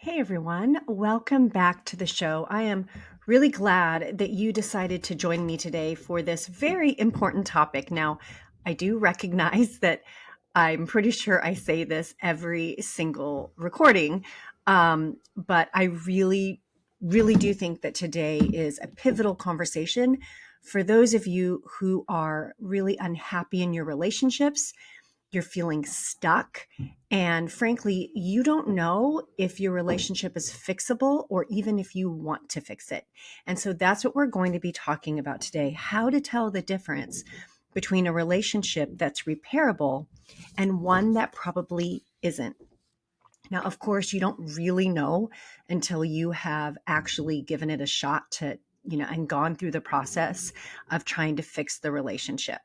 Hey everyone, welcome back to the show. I am really glad that you decided to join me today for this very important topic. Now, I do recognize that I'm pretty sure I say this every single recording, but I really do think that today is a pivotal conversation for those of you who are really unhappy in your relationships. You're feeling stuck. And frankly, you don't know if your relationship is fixable or even if you want to fix it. And so that's what we're going to be talking about today, how to tell the difference between a relationship that's repairable and one that probably isn't. Now, of course, you don't really know until you have actually given it a shot and gone through the process of trying to fix the relationship.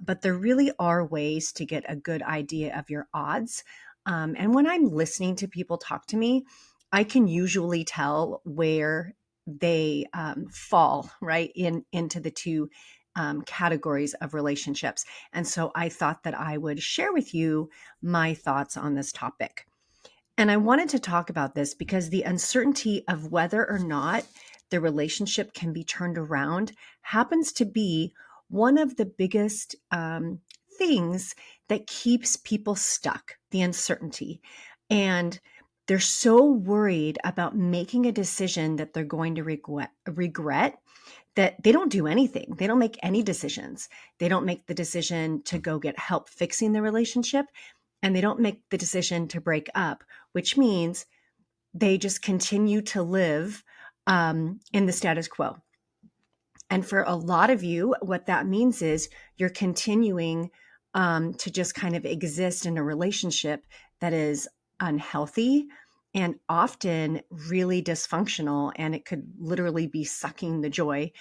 But there really are ways to get a good idea of your odds. And when I'm listening to people talk to me, I can usually tell where they fall right into the two categories of relationships. And so I thought that I would share with you my thoughts on this topic. And I wanted to talk about this because the uncertainty of whether or not the relationship can be turned around happens to be one of the biggest things that keeps people stuck, the uncertainty. And they're so worried about making a decision that they're going to regret that they don't do anything. They don't make any decisions. They don't make the decision to go get help fixing the relationship, and they don't make the decision to break up, which means they just continue to live in the status quo. And for a lot of you, what that means is you're continuing to just kind of exist in a relationship that is unhealthy and often really dysfunctional, and it could literally be sucking the joy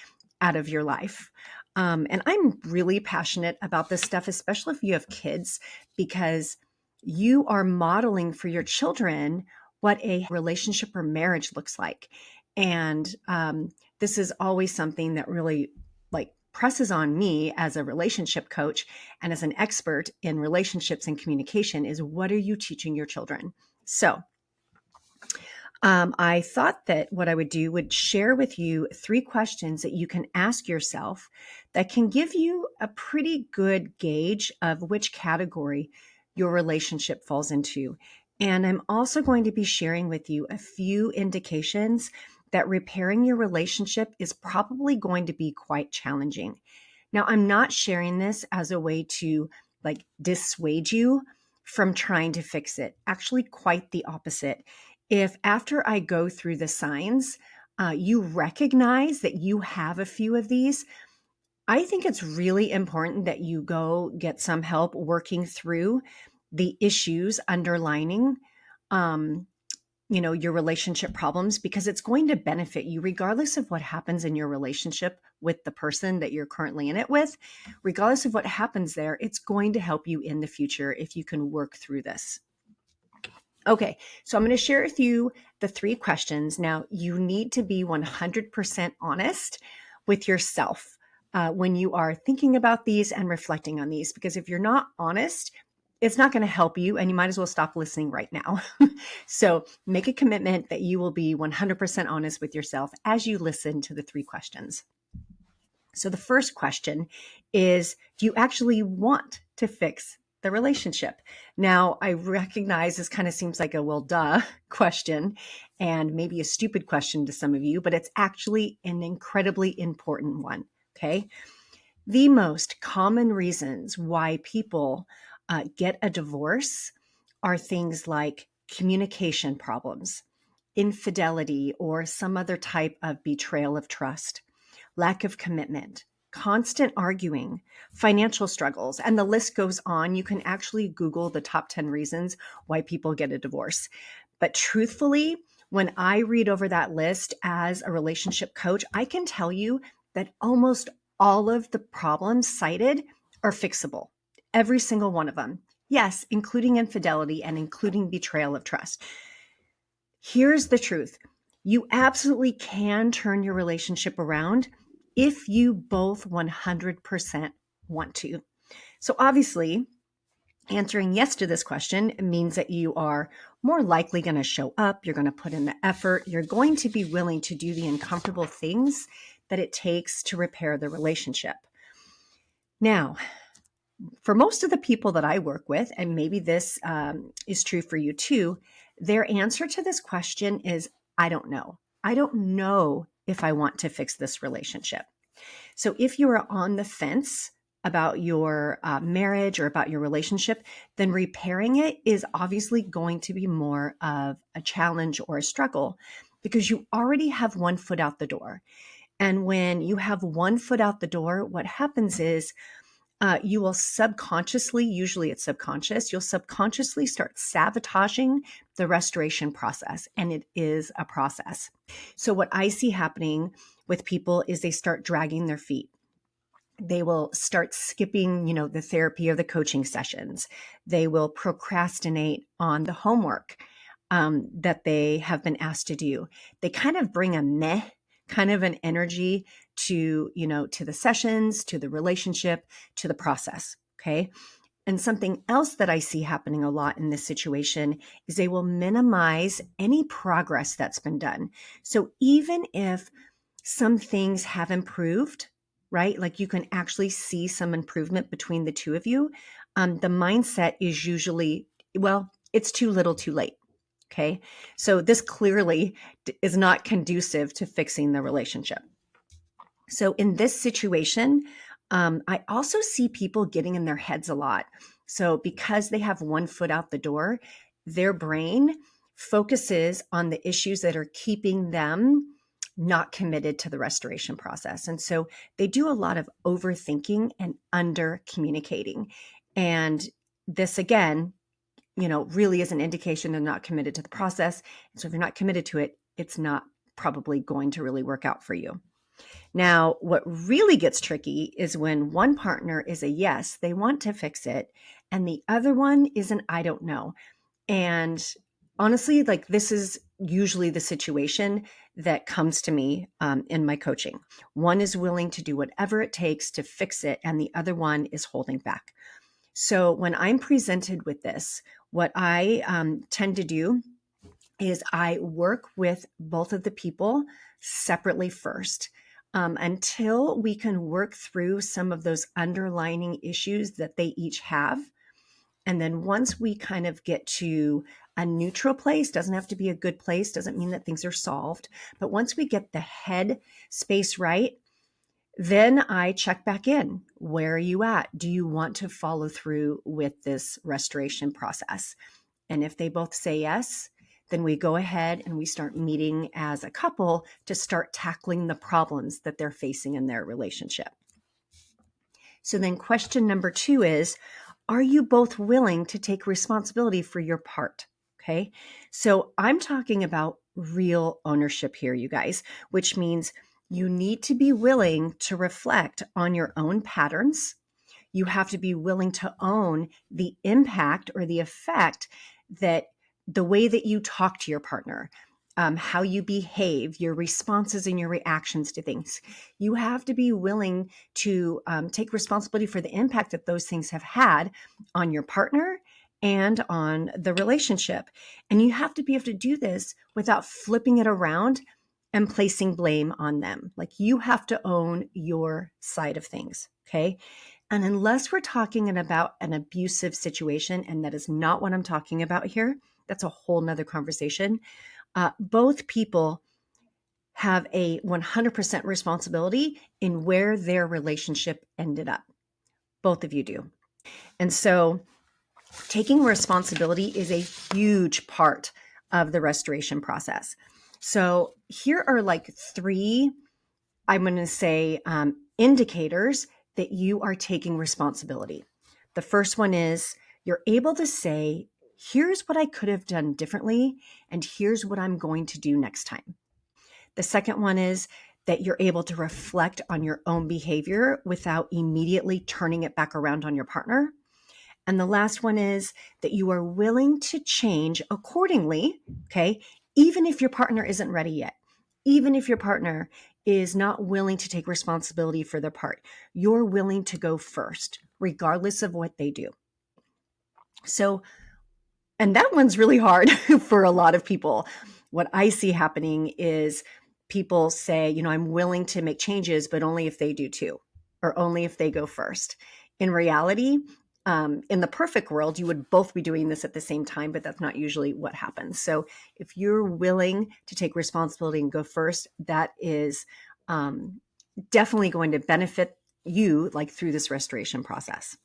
out of your life. And I'm really passionate about this stuff, especially if you have kids, because you are modeling for your children what a relationship or marriage looks like. And this is always something that really presses on me as a relationship coach and as an expert in relationships and communication is, what are you teaching your children? So I thought that what I would do would share with you 3 questions that you can ask yourself that can give you a pretty good gauge of which category your relationship falls into. And I'm also going to be sharing with you a few indications that repairing your relationship is probably going to be quite challenging. Now, I'm not sharing this as a way to dissuade you from trying to fix it. Actually, quite the opposite. If after I go through the signs, you recognize that you have a few of these, I think it's really important that you go get some help working through the issues underlining your relationship problems, because it's going to benefit you regardless of what happens in your relationship with the person that you're currently in it with. Regardless of what happens there, it's going to help you in the future if you can work through this. Okay, so I'm going to share with you the 3 questions. Now, you need to be 100% honest with yourself when you are thinking about these and reflecting on these, because if you're not honest, it's not going to help you, and you might as well stop listening right now. So make a commitment that you will be 100% honest with yourself as you listen to the 3 questions. So the first question is, do you actually want to fix the relationship? Now, I recognize this kind of seems like a well, duh question and maybe a stupid question to some of you, but it's actually an incredibly important one. Okay. The most common reasons why people get a divorce are things like communication problems, infidelity, or some other type of betrayal of trust, lack of commitment, constant arguing, financial struggles, and the list goes on. You can actually Google the top 10 reasons why people get a divorce. But truthfully, when I read over that list as a relationship coach, I can tell you that almost all of the problems cited are fixable. Every single one of them. Yes, including infidelity and including betrayal of trust. Here's the truth. You absolutely can turn your relationship around if you both 100% want to. So obviously, Answering yes to this question means that you are more likely going to show up, you're going to put in the effort, you're going to be willing to do the uncomfortable things that it takes to repair the relationship. Now, for most of the people that I work with, and maybe this is true for you too, their answer to this question is, I don't know. I don't know if I want to fix this relationship. So if you are on the fence about your marriage or about your relationship, then repairing it is obviously going to be more of a challenge or a struggle because you already have one foot out the door. And when you have one foot out the door, what happens is you will subconsciously, usually it's subconscious, you'll subconsciously start sabotaging the restoration process. And it is a process. So what I see happening with people is they start dragging their feet. They will start skipping, the therapy or the coaching sessions. They will procrastinate on the homework that they have been asked to do. They kind of bring a meh kind of an energy to, to the sessions, to the relationship, to the process. Okay. And something else that I see happening a lot in this situation is they will minimize any progress that's been done. So even if some things have improved, right? Like you can actually see some improvement between the two of you. The mindset is usually, well, it's too little too late. Okay. So this clearly is not conducive to fixing the relationship. So in this situation, I also see people getting in their heads a lot. So because they have one foot out the door, their brain focuses on the issues that are keeping them not committed to the restoration process. And so they do a lot of overthinking and under communicating. And this again, really is an indication they're not committed to the process. And so if you're not committed to it, it's not probably going to really work out for you. Now, what really gets tricky is when one partner is a yes, they want to fix it, and the other one is an I don't know. And honestly, like this is usually the situation that comes to me in my coaching. One is willing to do whatever it takes to fix it, and the other one is holding back. So when I'm presented with this, what I tend to do is I work with both of the people separately first until we can work through some of those underlying issues that they each have. And then once we kind of get to a neutral place, doesn't have to be a good place, doesn't mean that things are solved. But once we get the head space right, then I check back in. Where are you at? Do you want to follow through with this restoration process? And if they both say yes, then we go ahead and we start meeting as a couple to start tackling the problems that they're facing in their relationship. So then question number 2 is, are you both willing to take responsibility for your part? Okay. So I'm talking about real ownership here, you guys, which means you need to be willing to reflect on your own patterns. You have to be willing to own the impact or the effect that the way that you talk to your partner, how you behave, your responses and your reactions to things. You have to be willing to take responsibility for the impact that those things have had on your partner and on the relationship. And you have to be able to do this without flipping it around and placing blame on them. Like you have to own your side of things. Okay. And unless we're talking about an abusive situation, and that is not what I'm talking about here, that's a whole nother conversation. Both people have a 100% responsibility in where their relationship ended up. Both of you do. And so taking responsibility is a huge part of the restoration process. So here are like 3, I'm going to say, indicators that you are taking responsibility. The first one is you're able to say, here's what I could have done differently, and here's what I'm going to do next time. The second one is that you're able to reflect on your own behavior without immediately turning it back around on your partner. And the last one is that you are willing to change accordingly, okay, even if your partner isn't ready yet, even if your partner is not willing to take responsibility for their part, you're willing to go first, regardless of what they do. So, and that one's really hard for a lot of people. What I see happening is people say, I'm willing to make changes, but only if they do too, or only if they go first. In reality, in the perfect world, you would both be doing this at the same time, but that's not usually what happens. So if you're willing to take responsibility and go first, that is definitely going to benefit you, like through this restoration process.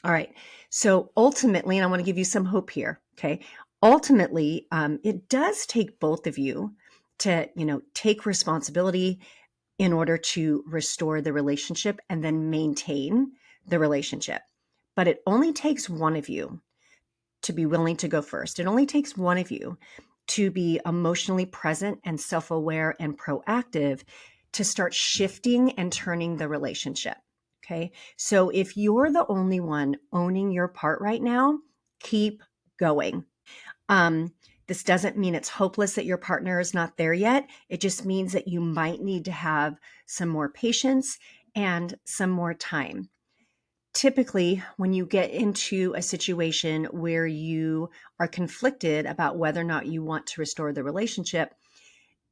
All right. So ultimately, and I want to give you some hope here. Okay. Ultimately, it does take both of you to, take responsibility in order to restore the relationship and then maintain the relationship. But it only takes one of you to be willing to go first. It only takes one of you to be emotionally present and self-aware and proactive to start shifting and turning the relationship. Okay. So if you're the only one owning your part right now, keep going. This doesn't mean it's hopeless that your partner is not there yet. It just means that you might need to have some more patience and some more time. Typically, when you get into a situation where you are conflicted about whether or not you want to restore the relationship,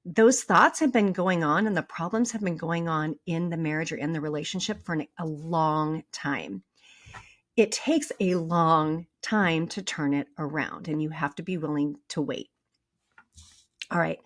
those thoughts have been going on and the problems have been going on in the marriage or in the relationship for a long time. It takes a long time to turn it around, and you have to be willing to wait. All right.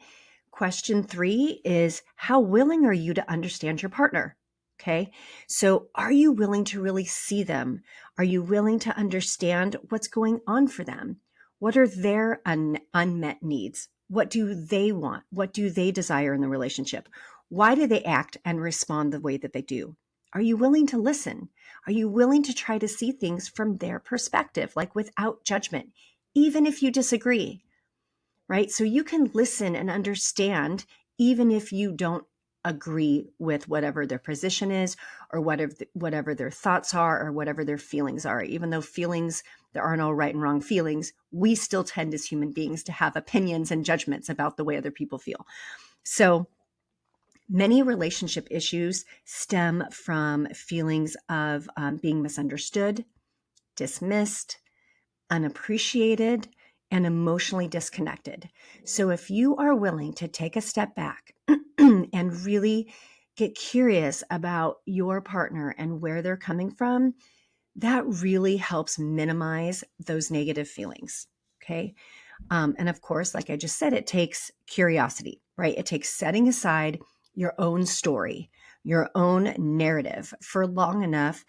Question 3 is, how willing are you to understand your partner? Okay. So are you willing to really see them? Are you willing to understand what's going on for them? What are their unmet needs? What do they want? What do they desire in the relationship? Why do they act and respond the way that they do? Are you willing to listen? Are you willing to try to see things from their perspective, like without judgment, even if you disagree? Right? So you can listen and understand, even if you don't agree with whatever their position is, or whatever their thoughts are, or whatever their feelings are. Even though feelings, there are no right and wrong feelings, we still tend as human beings to have opinions and judgments about the way other people feel. So many relationship issues stem from feelings of being misunderstood, dismissed, unappreciated, and emotionally disconnected. So if you are willing to take a step back and really get curious about your partner and where they're coming from, that really helps minimize those negative feelings. Okay. And of course, like I just said, it takes curiosity, right? It takes setting aside your own story, your own narrative for long enough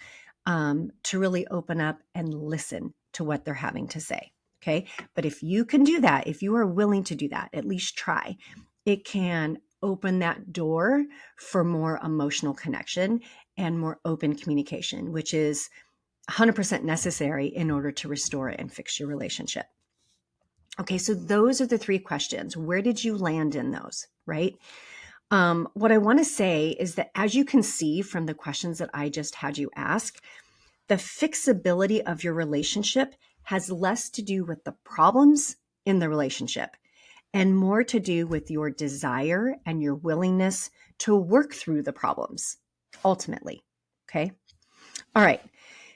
to really open up and listen to what they're having to say. Okay. But if you can do that, if you are willing to do that, at least try, it can open that door for more emotional connection and more open communication, which is 100% necessary in order to restore and fix your relationship. Okay, so those are the 3 questions. Where did you land in those, right? What I want to say is that, as you can see from the questions that I just had you ask, the fixability of your relationship has less to do with the problems in the relationship and more to do with your desire and your willingness to work through the problems ultimately. Okay. All right.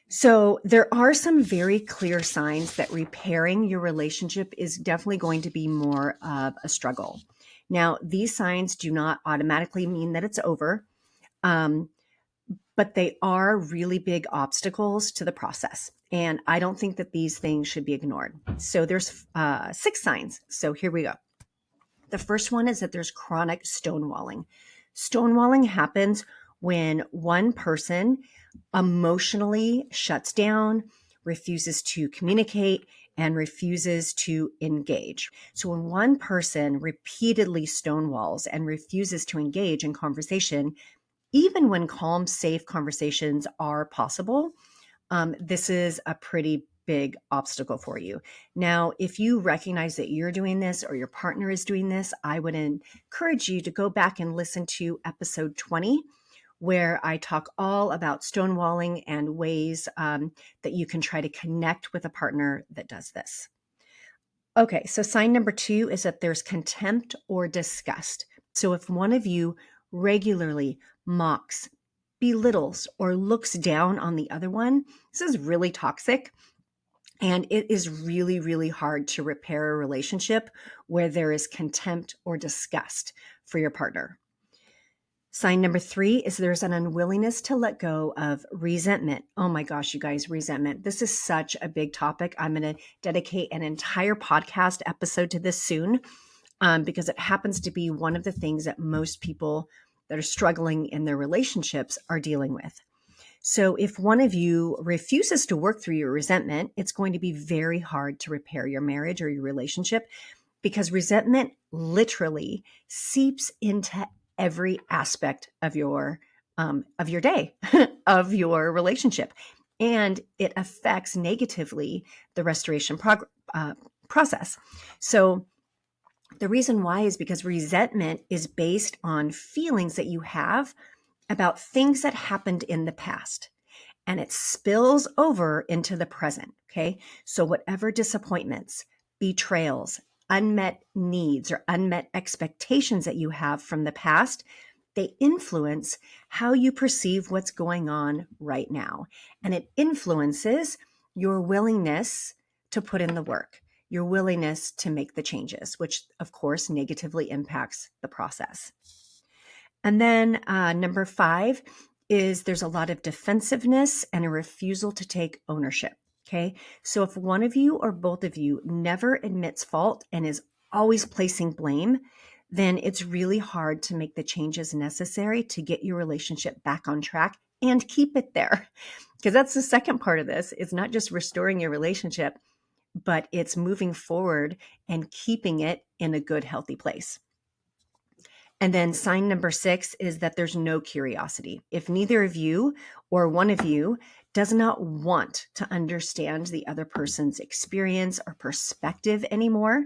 So there are some very clear signs that repairing your relationship is definitely going to be more of a struggle. Now, these signs do not automatically mean that it's over, but they are really big obstacles to the process. And I don't think that these things should be ignored. So there's 6 signs. So here we go. The first one is that there's chronic stonewalling. Stonewalling happens when one person emotionally shuts down, refuses to communicate, and refuses to engage. So when one person repeatedly stonewalls and refuses to engage in conversation, even when calm, safe conversations are possible, this is a pretty big obstacle for you. Now, if you recognize that you're doing this or your partner is doing this, I would encourage you to go back and listen to episode 20, where I talk all about stonewalling and ways that you can try to connect with a partner that does this. Okay, so sign number 2 is that there's contempt or disgust. So if one of you regularly mocks, belittles, or looks down on the other one, this is really toxic. And it is really, really hard to repair a relationship where there is contempt or disgust for your partner. Sign number 3 is there's an unwillingness to let go of resentment. Oh my gosh, you guys, resentment. This is such a big topic. I'm going to dedicate an entire podcast episode to this soon, because it happens to be one of the things that most people that are struggling in their relationships are dealing with. So if one of you refuses to work through your resentment, it's going to be very hard to repair your marriage or your relationship, because resentment literally seeps into every aspect of your day, of your relationship, and it affects negatively the restoration process. So the reason why is because resentment is based on feelings that you have about things that happened in the past, and it spills over into the present. Okay. So whatever disappointments, betrayals, unmet needs, or unmet expectations that you have from the past, they influence how you perceive what's going on right now. And it influences your willingness to put in the work, your willingness to make the changes, which of course negatively impacts the process. And then number 5 is there's a lot of defensiveness and a refusal to take ownership. Okay. So if one of you or both of you never admits fault and is always placing blame, then it's really hard to make the changes necessary to get your relationship back on track and keep it there. Because that's the second part of this. It's not just restoring your relationship, but it's moving forward and keeping it in a good, healthy place. And then sign number 6 is that there's no curiosity. If neither of you or one of you does not want to understand the other person's experience or perspective anymore,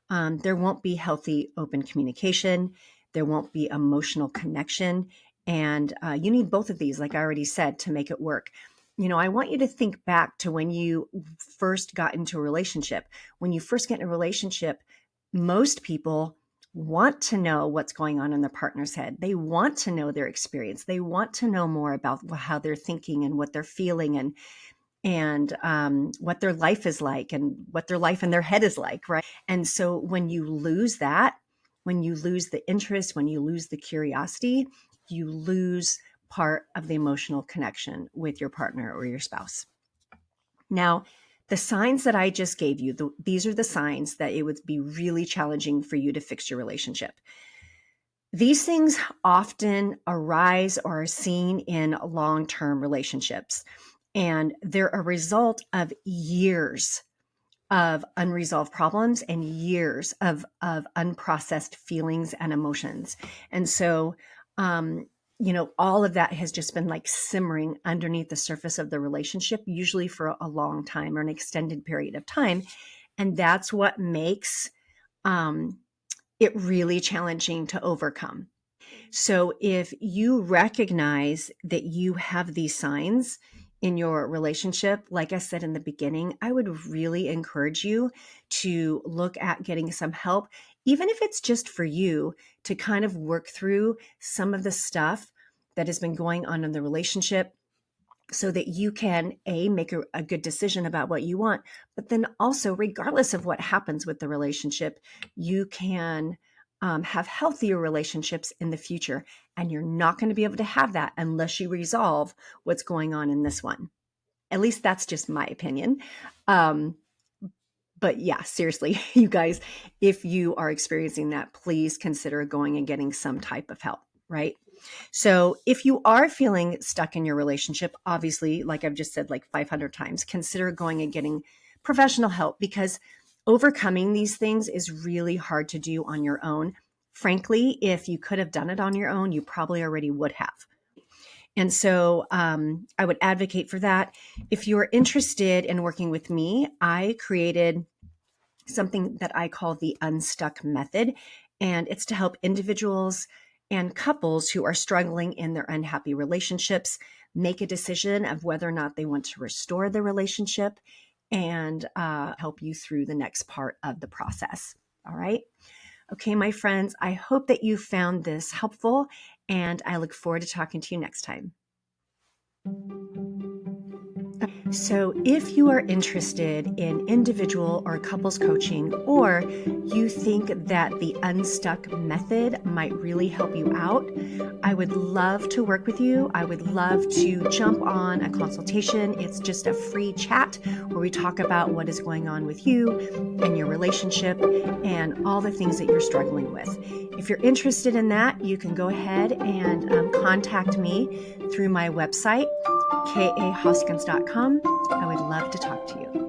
there won't be healthy, open communication. There won't be emotional connection. And you need both of these, like I already said, to make it work. I want you to think back to when you first got into a relationship. When you first get in a relationship, most people want to know what's going on in their partner's head. They want to know their experience. They want to know more about how they're thinking and what they're feeling, and what their life is like and what their life in their head is like, right? And so when you lose that, when you lose the interest, when you lose the curiosity, you lose part of the emotional connection with your partner or your spouse. Now, the signs that I just gave you, these are the signs that it would be really challenging for you to fix your relationship. These things often arise or are seen in long-term relationships, and they're a result of years of unresolved problems and years of unprocessed feelings and emotions. And so, all of that has just been like simmering underneath the surface of the relationship, usually for a long time or an extended period of time. And that's what makes it really challenging to overcome. So if you recognize that you have these signs in your relationship, like I said in the beginning, I would really encourage you to look at getting some help, even if it's just for you to kind of work through some of the stuff that has been going on in the relationship, so that you can make a good decision about what you want, but then also, regardless of what happens with the relationship, you can have healthier relationships in the future. And you're not going to be able to have that unless you resolve what's going on in this one. At least that's just my opinion. But yeah, seriously, you guys, if you are experiencing that, please consider going and getting some type of help, right? So if you are feeling stuck in your relationship, obviously, like I've just said like 500 times, consider going and getting professional help, because overcoming these things is really hard to do on your own. Frankly, if you could have done it on your own, you probably already would have. And so I would advocate for that. If you're interested in working with me, I created something that I call the Unstuck Method. And it's to help individuals and couples who are struggling in their unhappy relationships make a decision of whether or not they want to restore the relationship, and help you through the next part of the process. All right. Okay, my friends, I hope that you found this helpful, and I look forward to talking to you next time. So, if you are interested in individual or couples coaching, or you think that the Unstuck method might really help you out, I would love to work with you. I would love to jump on a consultation. It's just a free chat where we talk about what is going on with you and your relationship and all the things that you're struggling with. If you're interested in that, you can go ahead and contact me through my website, kahoskins.com. I would love to talk to you.